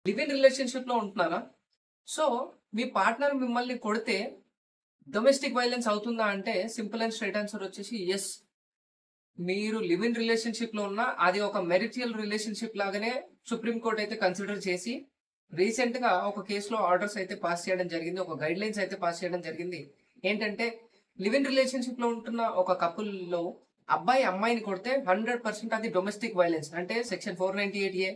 Live in రిలేషన్‌షిప్‌లో ఉంటున్నారా? So, మీ partner మిమ్మల్ని కొడితే డొమెస్టిక్ వయలెన్స్ అవుతుందా అంటే సింపుల్ అండ్ స్ట్రెయిట్ ఆన్సర్ వచ్చేసి యెస్. మీరు లివ్ ఇన్ రిలేషన్‌షిప్‌లో ఉన్నా అది ఒక మెరిటియల్ రిలేషన్‌షిప్ లాగానే సుప్రీం కోర్ట్ అయితే కన్సిడర్ చేసి రీసెంట్‌గా ఒక కేస్‌లో ఆర్డర్స్ అయితే పాస్ చేయడం జరిగింది. ఒక గైడ్‌లైన్స్ అయితే పాస్ చేయడం జరిగింది. ఏంటంటే లివ్ ఇన్ రిలేషన్‌షిప్‌లో ఉంటున్న ఒక కపుల్‌లో అబ్బాయి అమ్మాయిని కొడితే 100% అది డొమెస్టిక్ వయలెన్స్. అంటే సెక్షన్ 498 ఏ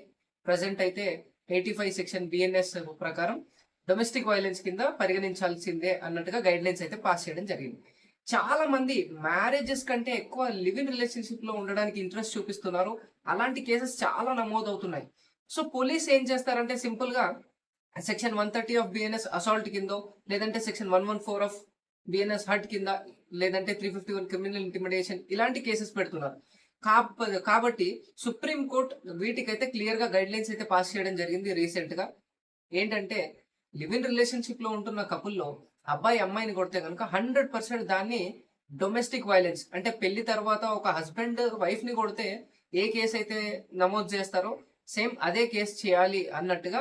ప్రెజెంట్ అయితే 85 సెక్షన్ బిఎన్ఎస్ ప్రకారం డొమెస్టిక్ వయలెన్స్ కింద పరిగణించాల్సిందే అన్నట్టుగా గైడ్‌లైన్స్ అయితే పాస్ చేయడం జరిగింది. చాలా మంది మ్యారేజెస్ కంటే ఎక్కువ లివ్ ఇన్ రిలేషన్‌షిప్‌లో ఉండడానికి ఇంట్రెస్ట్ చూపిస్తున్నారు. అలాంటి కేసెస్ చాలా నమోదవుతున్నాయి. సో, పోలీస్ ఏం చేస్తారంటే సింపుల్‌గా సెక్షన్ 130 ఆఫ్ బిఎన్ఎస్ అసాల్ట్ కిందో, లేదంటే సెక్షన్ 114 ఆఫ్ బిఎన్ఎస్ హర్ట్ కింద, లేదంటే 351 క్రిమినల్ ఇంటిమిడేషన్ ఇలాంటి కేసెస్ పెడుతున్నారు. కాబట్టి సుప్రీం కోర్ట్ వీటికైతే క్లియర్‌గా గైడ్‌లైన్స్ అయితే పాస్ చేయడం జరిగింది రీసెంట్‌గా. ఏంటంటే లివ్ ఇన్ రిలేషన్‌షిప్‌లో ఉంటున్న కపుల్‌లో అబ్బాయి అమ్మాయిని కొడితే గనుక 100% దాన్ని డొమెస్టిక్ వయలెన్స్ అంటే పెళ్లి తర్వాత ఒక హస్బెండ్ వైఫ్‌ని కొడితే ఏ కేస్ అయితే నమోదు చేస్తారో సేమ్ అదే కేస్ చేయాలి అన్నట్టుగా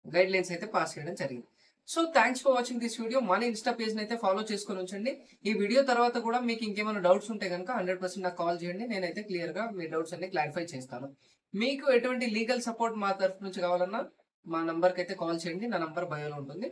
గైడ్‌లైన్స్ అయితే పాస్ చేయడం జరిగింది. So, thanks for watching this video. మన ఇన్‌స్టా పేజ్‌నైతే ఫాలో చేసుకొని ఉంచండి. ఈ వీడియో తర్వాత కూడా మీకు ఇంకేమైనా డౌట్స్ ఉంటే గనుక 100% నాకు కాల్ చేయండి. నేనైతే క్లియర్‌గా మీ డౌట్స్ అన్ని క్లారిఫై చేస్తాను. మీకు ఎటువంటి లీగల్ సపోర్ట్ మా తరఫు నుంచి కావాలన్నా మా నంబర్‌కైతే కాల్ చేయండి. నా నంబర్ బయోలో ఉంటుంది.